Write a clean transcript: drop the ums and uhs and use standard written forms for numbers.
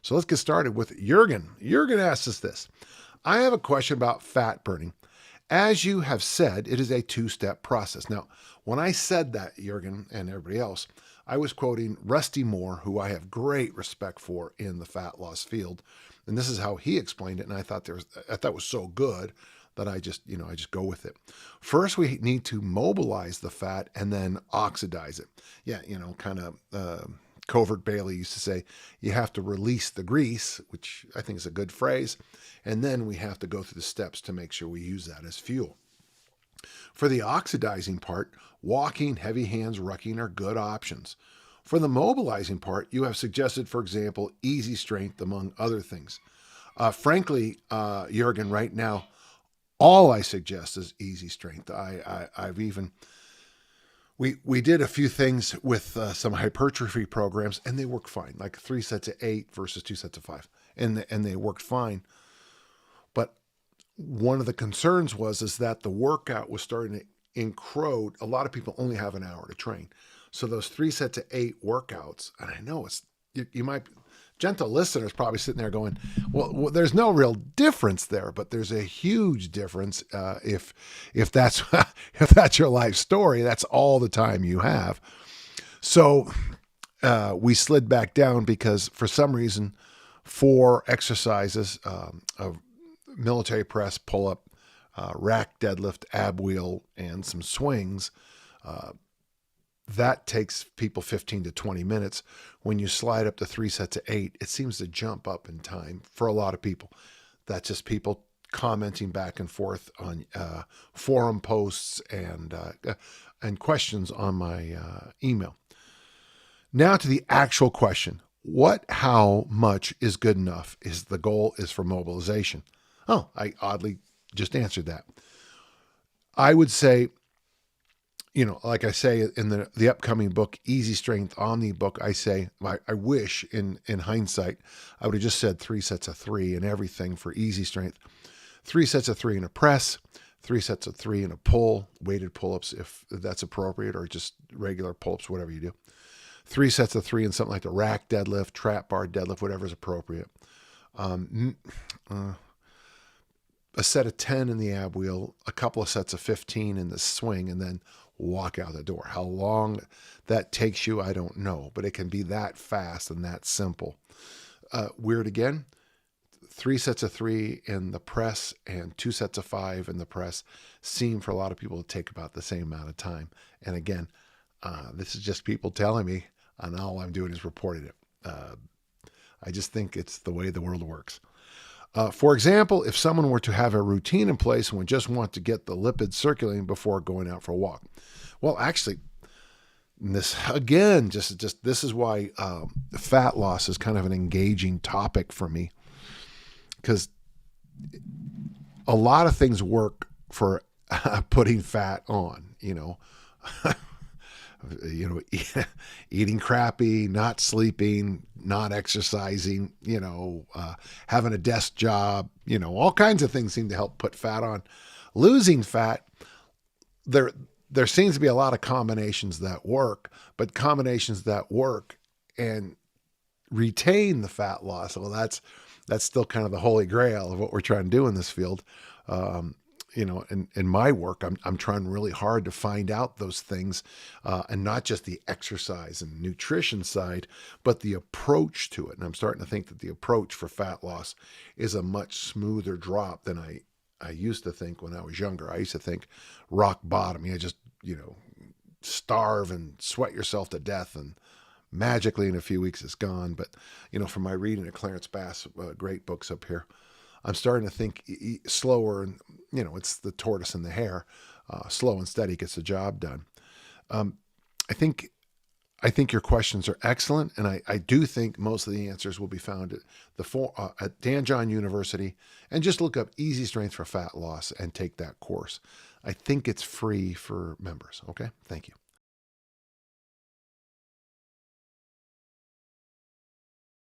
So let's get started with Jurgen. Jurgen asks us this. I have a question about fat burning. As you have said, it is a two-step process. Now, when I said that, Jurgen and everybody else, I was quoting Rusty Moore, who I have great respect for in the fat loss field. And this is how he explained it. And I thought it was so good that I just go with it. First, we need to mobilize the fat and then oxidize it. Yeah, Covert Bailey used to say, you have to release the grease, which I think is a good phrase. And then we have to go through the steps to make sure we use that as fuel. For the oxidizing part, walking, heavy hands, rucking are good options. For the mobilizing part, you have suggested, for example, easy strength, among other things. Frankly, Jurgen, right now, all I suggest is easy strength. We did a few things with some hypertrophy programs, and they work fine, like 3 sets of 8 versus 2 sets of 5, and they worked fine. But one of the concerns is that the workout was starting to encroach. A lot of people only have an hour to train, so those 3 sets of 8 workouts, and I know you might. Gentle listeners probably sitting there going, well, there's no real difference there, but there's a huge difference if that's if that's your life story. That's all the time you have. So we slid back down because for some reason, 4 exercises of military press, pull up, rack, deadlift, ab wheel, and some swings. That takes people 15 to 20 minutes. When you slide up to 3 sets of 8, it seems to jump up in time for a lot of people. That's just people commenting back and forth on forum posts and questions on my email. Now to the actual question. How much is good enough? The goal is for mobilization. Oh, I oddly just answered that. I would say, like I say in the upcoming book, Easy Strength Omni book, I say, I wish in hindsight, I would have just said 3 sets of 3 and everything for easy strength. 3 sets of 3 in a press, 3 sets of 3 in a pull, weighted pull-ups if that's appropriate, or just regular pull-ups, whatever you do. 3 sets of 3 in something like the rack deadlift, trap bar deadlift, whatever is appropriate. A set of 10 in the ab wheel, a couple of sets of 15 in the swing, and then walk out the door. How long that takes you, I don't know, but it can be that fast and that simple. Weird again, 3 sets of 3 in the press and 2 sets of 5 in the press seem for a lot of people to take about the same amount of time. And again, this is just people telling me, and all I'm doing is reporting it. I just think it's the way the world works. For example, if someone were to have a routine in place and would just want to get the lipids circulating before going out for a walk. Well, actually, this again, just this is why fat loss is kind of an engaging topic for me, because a lot of things work for putting fat on, eating crappy, not sleeping, not exercising, having a desk job, all kinds of things seem to help put fat on. Losing fat, there seems to be a lot of combinations that work, but combinations that work and retain the fat loss, well, that's still kind of the holy grail of what we're trying to do in this field. In my work, I'm trying really hard to find out those things, and not just the exercise and nutrition side, but the approach to it. And I'm starting to think that the approach for fat loss is a much smoother drop than I used to think when I was younger. I used to think rock bottom, just, starve and sweat yourself to death, and magically in a few weeks it's gone. But, from my reading of Clarence Bass, great books up here, I'm starting to think slower, and it's the tortoise and the hare. Slow and steady gets the job done. I think your questions are excellent, and I do think most of the answers will be found at Dan John University, and just look up Easy Strength for Fat Loss and take that course. I think it's free for members. Okay, thank you.